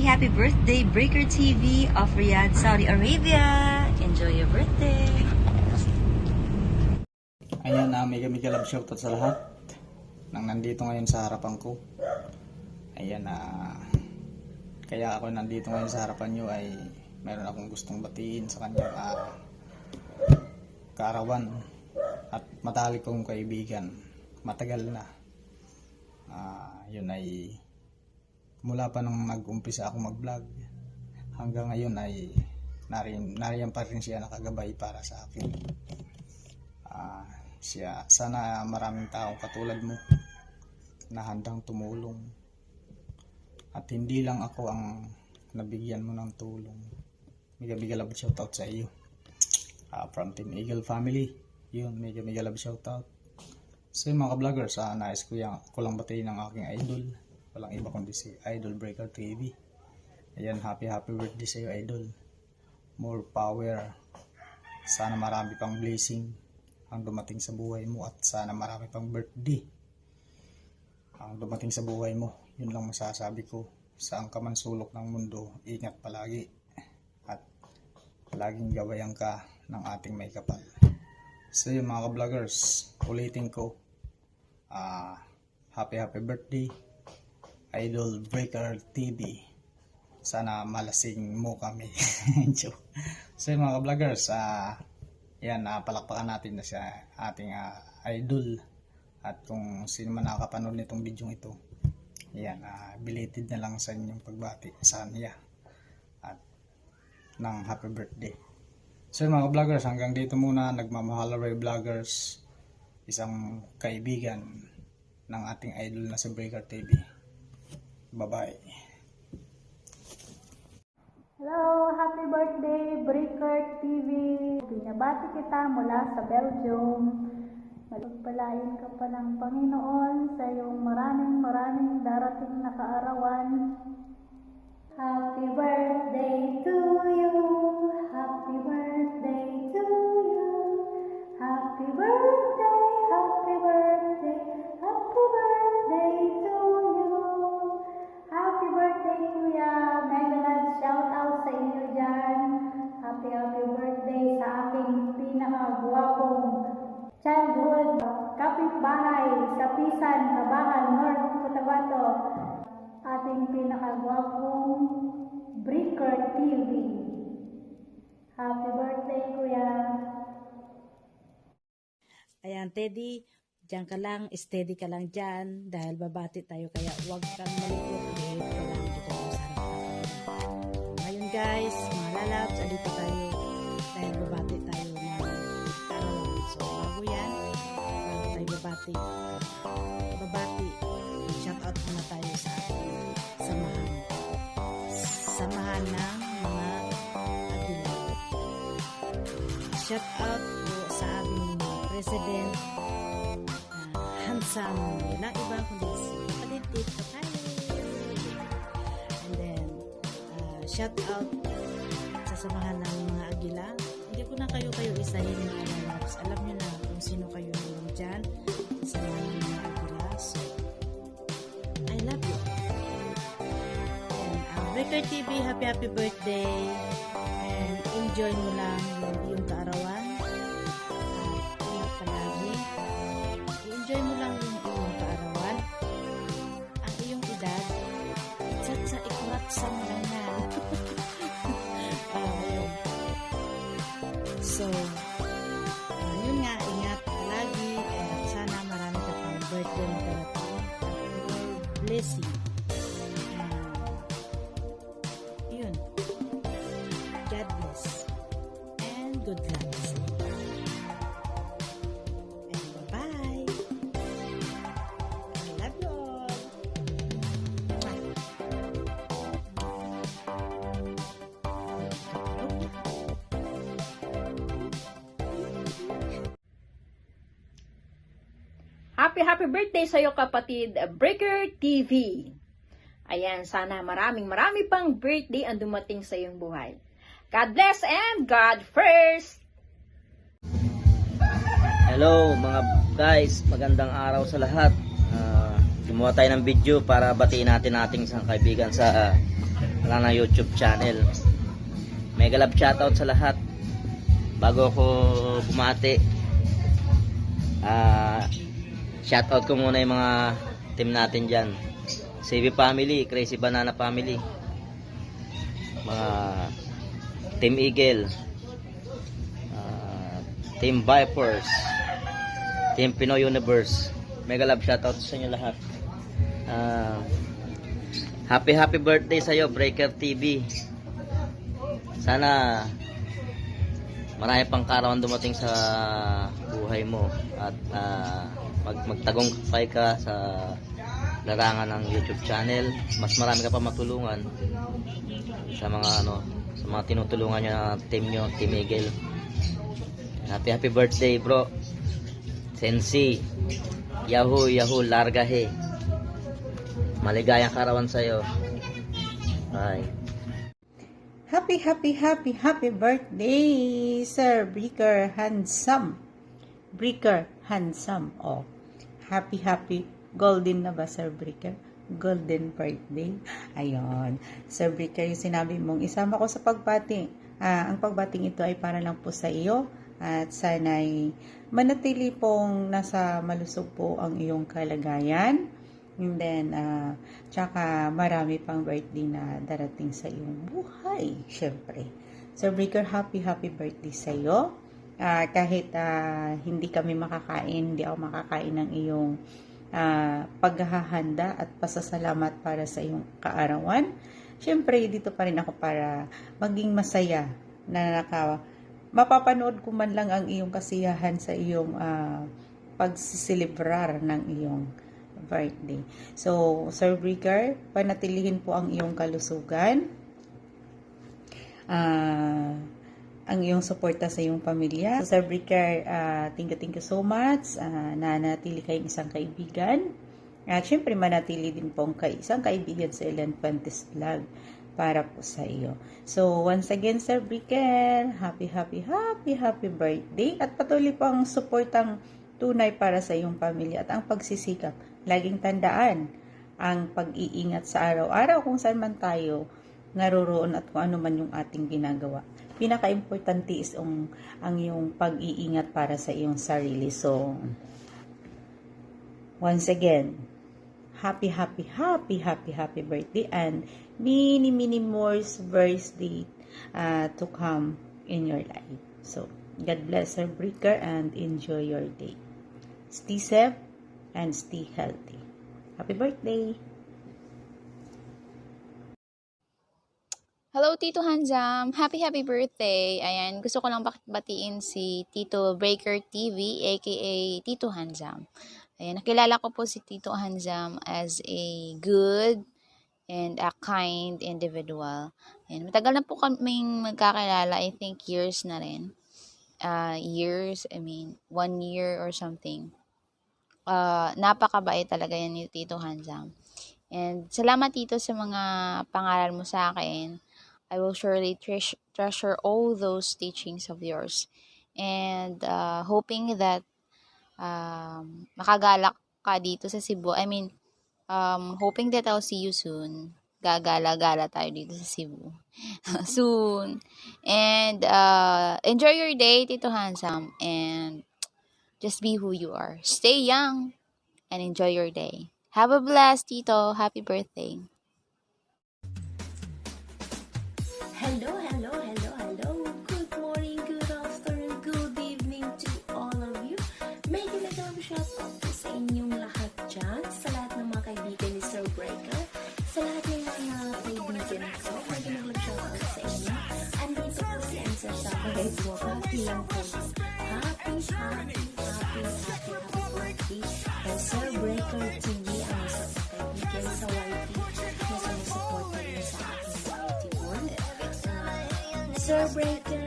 happy birthday, Breaker TV of Riyadh, Saudi Arabia. Enjoy your birthday. Ayan, mega love shoutout sa lahat nang nandito ngayon sa harapan ko. Ayan, kaya ako nandito ngayon sa harapan nyo ay meron akong gustong batiin sa kanyang kaarawan at matalik kong kaibigan. Matagal na. Yun ay mula pa nung nag-umpisa ako mag-vlog hanggang ngayon ay nariyan pa rin siya nakagabay para sa akin. Sana maraming tao katulad mo na handang tumulong at hindi lang ako ang nabigyan mo ng tulong. Mega love shoutout sa iyo. From Team Eagle family, yun, mega love shoutout sa mga vloggers. Nais ko lang batiin ng aking idol, walang iba kundi si Idol Breaker TV. Ayan, happy birthday sa iyo, idol. More power, sana marami pang blessing ang dumating sa buhay mo at sana marami pang birthday ang dumating sa buhay mo. Yun lang masasabi ko. Saan ka man sulok ng mundo, ingat palagi at laging gabayan ka ng ating may kapal. So yung mga vloggers, ulitin ko, happy birthday Idol Breaker TV. Sana malasing mo kami. So yung mga vloggers, yan, palakpakan natin na siya ating idol. At kung sino man nakakapanood nitong video ito, yan, belated na lang sa inyong pagbati sa kanya at ng happy birthday. So mga vloggers, hanggang dito muna. Nagmamahalaray vloggers, isang kaibigan ng ating idol na si Breaker TV. Bye bye. Hello! Happy birthday, Breaker TV! Binabati kita mula sa Belgium. Magpalain ka pa ng Panginoon sa iyong maraming darating na kaarawan. Happy birthday to you! Happy birthday to you! Happy birthday! Happy birthday! Happy birthday to you! Happy birthday, Kuya! Mega love shout out sa inyo dyan. Happy birthday sa aking pinakagwapong childhood kapitbahay sa Pisan, Kabahan, North Cotabato. Ating pinakagwapong Breaker TV. Happy birthday, Kuya! Ayan, Teddy, diyan ka lang, steady ka lang dyan dahil babati tayo, kaya huwag kang malipot, behave ka lang dito sa harapan. Ngayon guys, mga lalabs, alito tayo dahil babati tayo ng kaarawan. So bago yan, bago tayo babati, shout out muna tayo sa ating samahan ng mga Agila. Shout out po sa aming President handsome, walang iba kundi si Palitit Kapay. And then shout out sa samahan ng mga Agila. Hindi ko na kayo isahin mga lalabs. Alam nyo na kung sino kayo dyan sa samahan ng mga Agila. So I love you. And Breaker TV, happy birthday, and enjoy mo lang yung kaarawan. Enjoy mo lang yung iyong kaarawan. Ang iyong edad, sa ikwatsa mo lang na. Ayun. So, yun nga, ingat palagi. Sana marami ka pang birthday na darating. Blessing. Yun. God bless. And good luck. Happy birthday sa iyo, kapatid Breaker TV. Ayan, sana marami pang birthday ang dumating sa iyong buhay. God bless and God first! Hello mga guys, magandang araw sa lahat. Gumawa tayo ng video para batiin natin ating isang kaibigan sa wala na YouTube channel. Mega love shoutout sa lahat. Bago ako bumati, shoutout ko muna yung mga team natin dyan. CV Family, Crazy Banana Family, mga Team Eagle, Team Vipers, Team Pinoy Universe. Mega love shoutout sa inyo lahat. Happy birthday sa'yo, Breaker TV. Sana marami pang karawan dumating sa buhay mo at magtagumpay ka sa larangan ng YouTube channel. Mas marami ka pa matulungan sa mga sa mga tinutulungan niyo na team nyo, Team Eagle. Happy birthday, bro. Sensi. Yahoo, larga he. Maligayang karawan sa'yo. Bye. Happy birthday, Sir Breaker Handsome. Breaker Handsome. Oh, happy golden na ba, Sir Breaker? Golden birthday. Ayun. Sir Breaker, yung sinabi mong isama ko sa pagbati. Ang pagbating ito ay para lang po sa iyo at sana'y manatili pong nasa malusog po ang iyong kalagayan. And then, tsaka marami pang birthday na darating sa iyong buhay, syempre. So, Breaker, happy birthday sa iyo. Kahit hindi kami makakain, hindi ako makakain ng iyong paghahanda at pasasalamat para sa iyong kaarawan. Syempre, dito pa rin ako para maging masaya na mapapanood ko man lang ang iyong kasiyahan sa iyong pagsisilibrar ng iyong birthday. So, Sir Breaker, panatilihin po ang iyong kalusugan, ang iyong suporta sa iyong pamilya. So, Sir Breaker, thank you so much na natili kayong isang kaibigan. At syempre, manatili din po ang isang kaibigan sa Ellen Fuentes Vlog para po sa iyo. So, once again, Sir Breaker, happy birthday at patuloy po ang suportang tunay para sa iyong pamilya at ang pagsisikap. Laging tandaan ang pag-iingat sa araw-araw kung saan man tayo naroroon at kung ano man yung ating ginagawa. Pinaka-importante is ang iyong pag-iingat para sa iyong sarili. So, once again, happy birthday and many more birthday to come in your life. So, God bless, Sir Breaker, and enjoy your day. Stay safe and stay healthy. Happy birthday! Hello, Tito Handsome! Happy birthday! Ayan, gusto ko lang batiin si Tito Breaker TV, aka Tito Handsome. Ayan, nakilala ko po si Tito Handsome as a good and a kind individual. Ayan, matagal na po kaming magkakilala, I think years na rin. 1 year or something. Napakabait talaga yan ni Tito Handsome. And salamat, Tito, sa mga pangaral mo sa akin. I will surely treasure all those teachings of yours. And hoping that makagalak ka dito sa Cebu. Hoping that I'll see you soon. Gagala-gala tayo dito sa Cebu. Soon. And enjoy your day, Tito Handsome. And just be who you are. Stay young and enjoy your day. Have a blast, Tito. Happy birthday. Hello. Good morning, good afternoon, good evening to all of you. May ginagawang shoutout po sa inyong lahat dyan, sa lahat ng mga kaibigan ni Sir Breaker, sa lahat ng mga kaibigan ko. May ginagawang shoutout sa inyo. Andito po si Answer sa guys mo. Happy lang po. Happy birthday. And Sir Breaker TV ang isa sa kaibigan sa YT na sumusupport na rin sa aking YT world. Sir Breaker,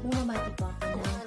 bumabati po ako ng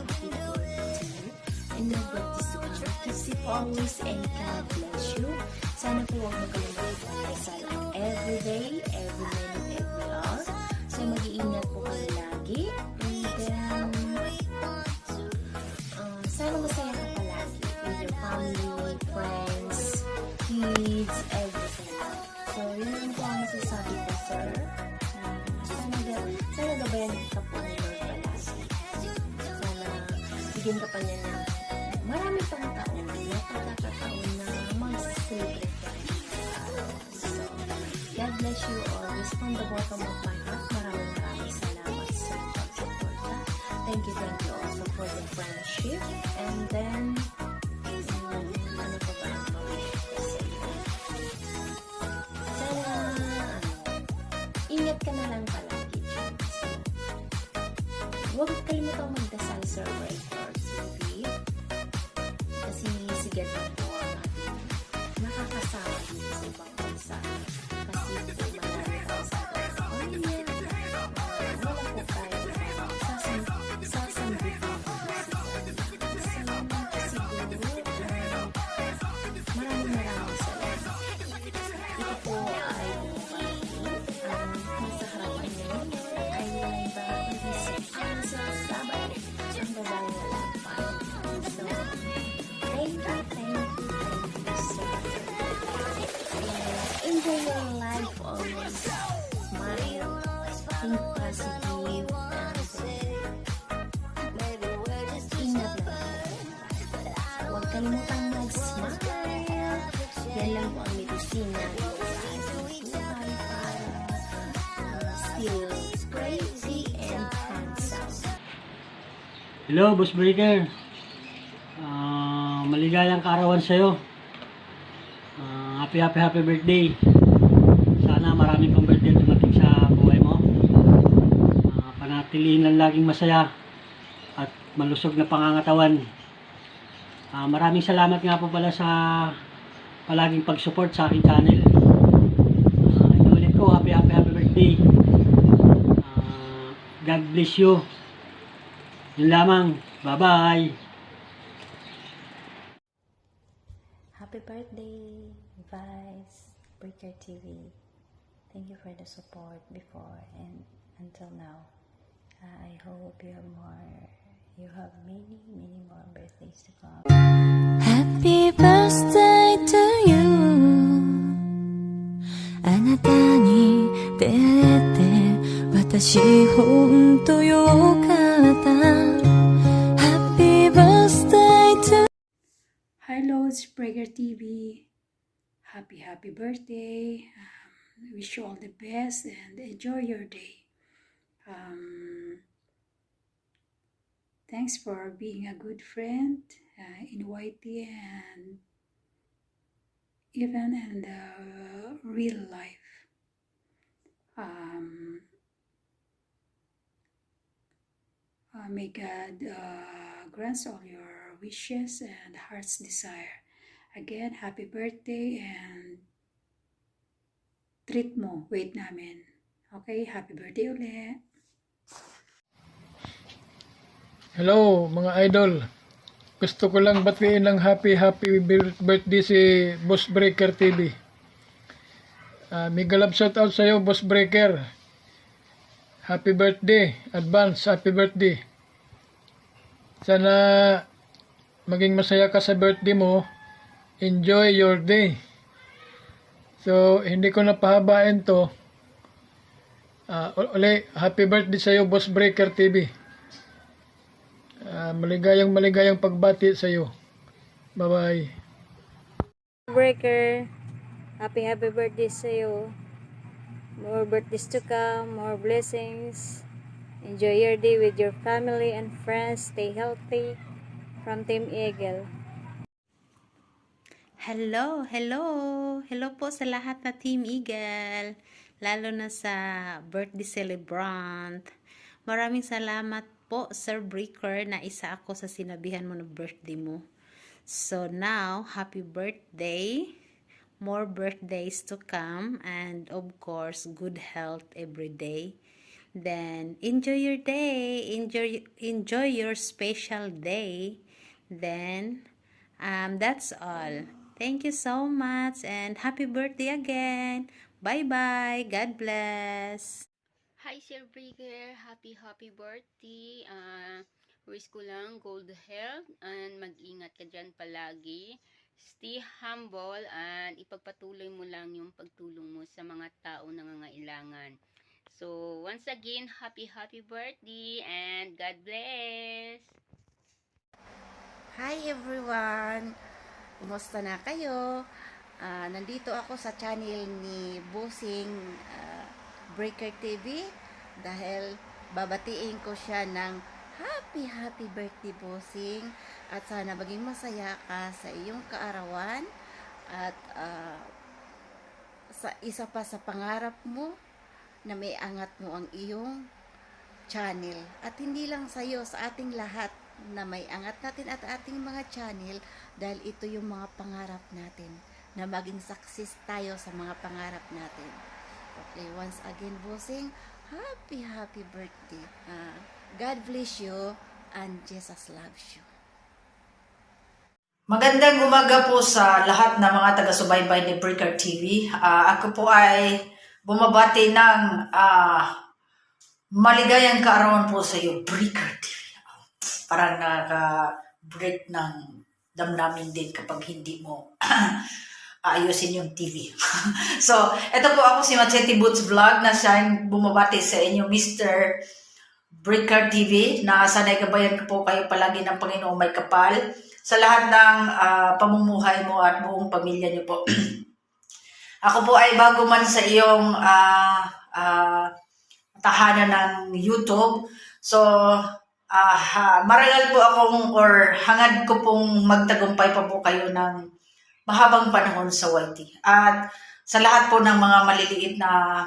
happy birthday to you and no birthdays to come. Keep always and God bless you. Sana po huwag magkalimutan ng dasal every day, every minute, every hour. So mag-iingat po kayo lagi. And then, sana masaya ka palagi with your family, friends, kids, everything. So yun po ang masasabi bigyan ka pa niya ng marami pang taon na pagkakataon na mag-celebrate ka rin sa araw. So, God bless you always from the bottom of my heart. Maraming salamat sa pag-suporta. Thank you also for the friendship. And then, ano pa ba ang mawish ko sa iyo? Sana, ingat ka na lang palagi. So, huwag kalimutang magdasal, Sir Breaker TV. Kasi sigat na po ang ating nakakasama dito sa ibang bansa. Kasi po marami tayo sa ating pamilya. Wala po tayo sasambitan po sa maraming salamat. Ito po ay ang nasa harapan niyo ay walang isip sa sabay ang babae na lang pa. So, thank you so much. Enjoy your life always. Smile, think positive, and ingat lang. Huwag kalimutang mag-smile. Yan lang po ang medisina sa ating buhay para still crazy and handsome. Hello, Boss Breaker. Maligayang kaarawan sa'yo. Happy birthday. Sana marami pang birthday dumating sa buhay mo. Panatilihin lang laging masaya at malusog na pangangatawan. Maraming salamat nga po pala sa palaging pag-support sa aking channel. Inulit ko, happy birthday. God bless you. Yun lamang. Bye-bye. Happy birthday, Vice Breaker TV. Thank you for the support before and until now. I hope you have many more birthdays to come. Happy birthday to you あなたに出会えて私ほんとよかった Happy birthday to Hello, it's Breaker TV. Happy birthday. Wish you all the best and enjoy your day. Thanks for being a good friend in YT and even in the real life. May God grant all your wishes and heart's desire. Again, happy birthday and treat mo, wait namin. Okay, happy birthday ulit. Hello mga idol. Gusto ko lang batiin ng happy birthday si Boss Breaker TV. Mega love shout out sa iyo, Boss Breaker. Happy birthday, advance happy birthday. Sana maging masaya ka sa birthday mo. Enjoy your day. So, hindi ko na pahabain to. Happy birthday sa iyo, Boss Breaker TV. Maligayang pagbati sa iyo. Bye-bye. Breaker, happy birthday sa iyo. More birthdays to come, more blessings. Enjoy your day with your family and friends. Stay healthy. From Team Eagle. Hello po sa lahat na Team Eagle, lalo na sa birthday celebrant. Maraming salamat po, Sir Breaker, na isa ako sa sinabihan mo na birthday mo. So now, happy birthday, more birthdays to come, and of course, good health every day. Then, enjoy your day, enjoy your special day. Then, that's all. Thank you so much and happy birthday again. Bye-bye. God bless. Hi, Sir Breaker. Happy birthday. Wish ko lang gold health and mag-ingat ka dyan palagi. Stay humble and ipagpatuloy mo lang yung pagtulong mo sa mga tao na nangangailangan. So, once again, happy birthday and God bless. Hi everyone! Kumusta na kayo? Nandito ako sa channel ni Bossing Breaker TV dahil babatiin ko siya ng happy birthday Bossing, at sana maging masaya ka sa iyong kaarawan at sa isa pa sa pangarap mo na may angat mo ang iyong channel, at hindi lang sa iyo, sa ating lahat na may angat natin at ating mga channel, dahil ito yung mga pangarap natin na maging success tayo sa mga pangarap natin. Okay, once again Bossing, happy birthday. God bless you and Jesus loves you. Magandang umaga po sa lahat ng mga taga-subaybay ni Breaker TV. Ako po ay bumabati ng maligayang kaarawan po sa iyo, Breaker TV. Parang naka-break ng damdamin din kapag hindi mo ayusin yung TV. So, ito po ako si Machete Boots Vlog na siyang bumabati sa inyo, Mr. Breaker TV, na sanay gabayan ko po kayo palagi ng Panginoong may kapal sa lahat ng pamumuhay mo at buong pamilya niyo po. Ako po ay bago man sa iyong tahanan ng YouTube. So, marangal po akong or hangad ko pong magtagumpay pa po kayo ng mahabang panahon sa YT. At sa lahat po ng mga maliliit na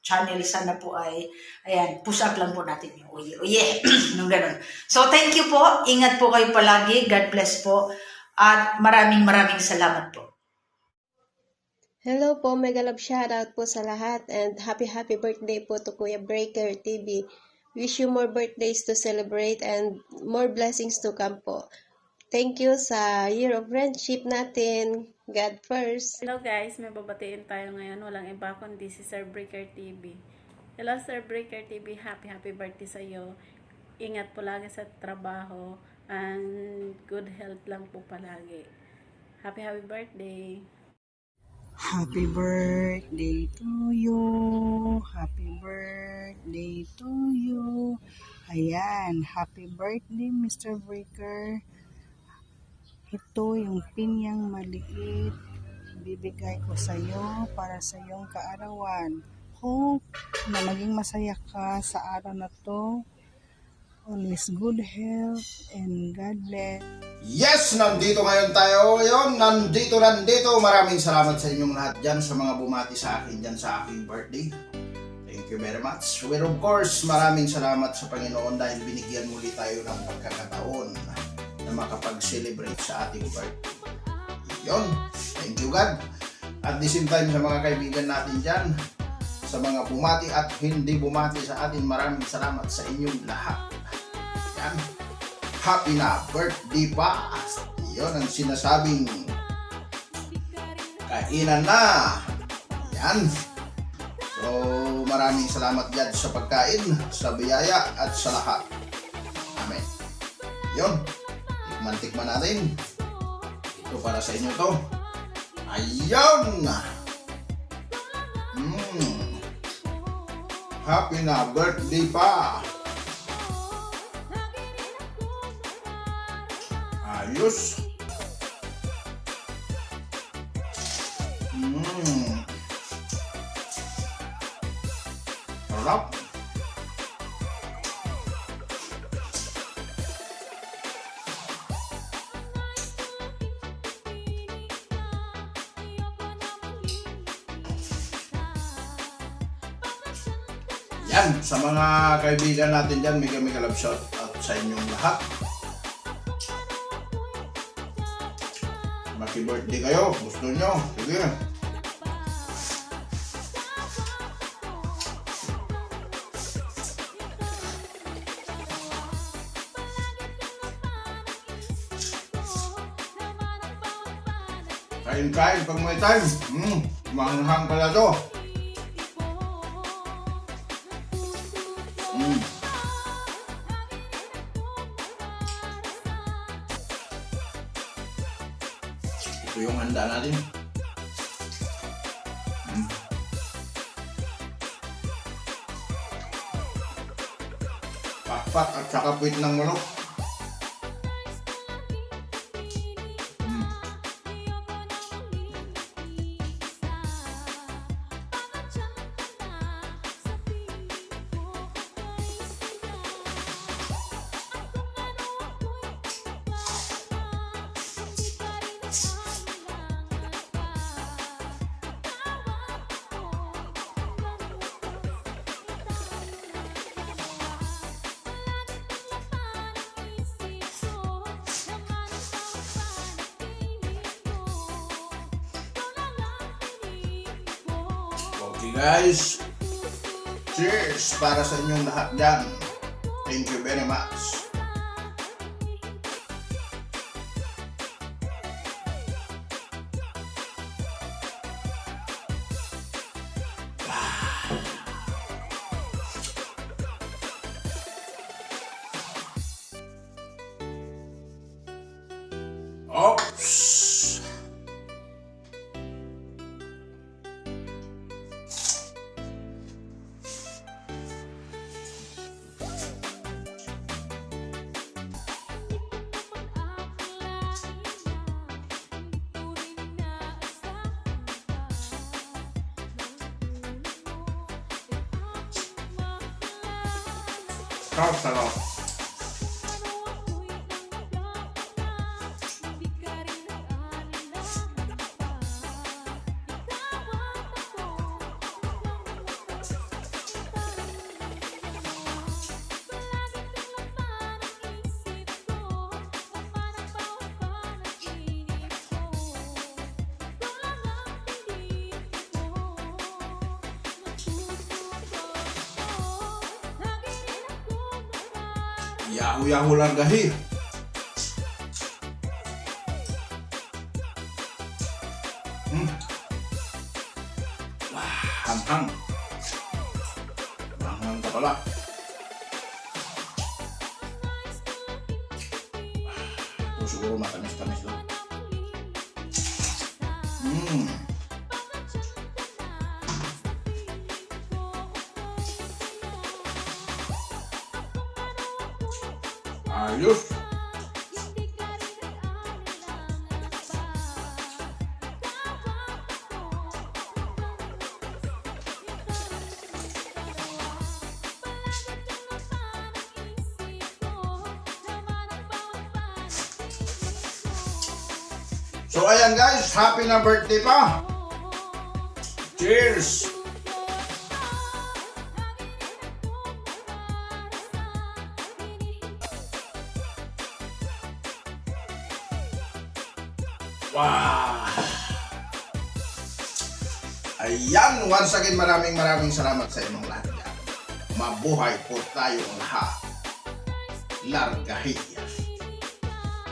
channel, sana po ay, ayan, push up lang po natin yung uye, nung ganun. So, thank you po. Ingat po kayo palagi. God bless po. At maraming salamat po. Hello po, mega love shoutout po sa lahat, and happy birthday po to Kuya Breaker TV. Wish you more birthdays to celebrate and more blessings to come po. Thank you sa year of friendship natin. God first. Hello guys, may babatiin tayo ngayon. Walang iba kundi si Sir Breaker TV. Hello Sir Breaker TV, happy birthday sa iyo. Ingat po lagi sa trabaho and good health lang po palagi. Happy birthday. Happy birthday to you. Happy birthday to you. Ayan, happy birthday Mr. Breaker. Ito yung pinyang maliit. Bibigay ko sa iyo para sa iyong kaarawan. Hope na maging masaya ka sa araw na to. Always good health and God bless. Yes, nandito ngayon tayo. Yun, nandito. Maraming salamat sa inyong lahat dyan, sa mga bumati sa akin dyan sa aking birthday. Thank you very much. Well, of course, maraming salamat sa Panginoon dahil binigyan muli tayo ng pagkakataon na makapag-celebrate sa ating birthday. Yun, thank you God. At the same time, sa mga kaibigan natin dyan, sa mga bumati at hindi bumati sa atin, maraming salamat sa inyong lahat. Yan. Happy na birthday pa. Yun ang sinasabing kainan na. Yan. So, maraming salamat dyan sa pagkain, sa biyaya, at sa lahat. Amen. Yun. Tikman natin. Ito para sa inyo to. Ayun! Happy na birthday pa! Ayos! Sarap! Yan, sa mga kaibigan natin dyan, mega love shout out sa inyong lahat. Happy birthday kayo, gusto nyo, sige. Kain pag may time. Manghang pala to. Ito yung handa natin. Pakpak at saka puwit ng manok. Okay guys. Cheers para sa inyong lahat dyan. Thank you very much. Oops. Sarap. Yahu-yahu lang gahi. Wah, hanghang. Hanghang ka pala. Ito siguro matamis-tamis lang. Ayos. So ayan guys, happy na birthday pa. Cheers. Wow! Ayan, once again maraming salamat sa inyong lahat. Mabuhay po tayong lahat. Largahi.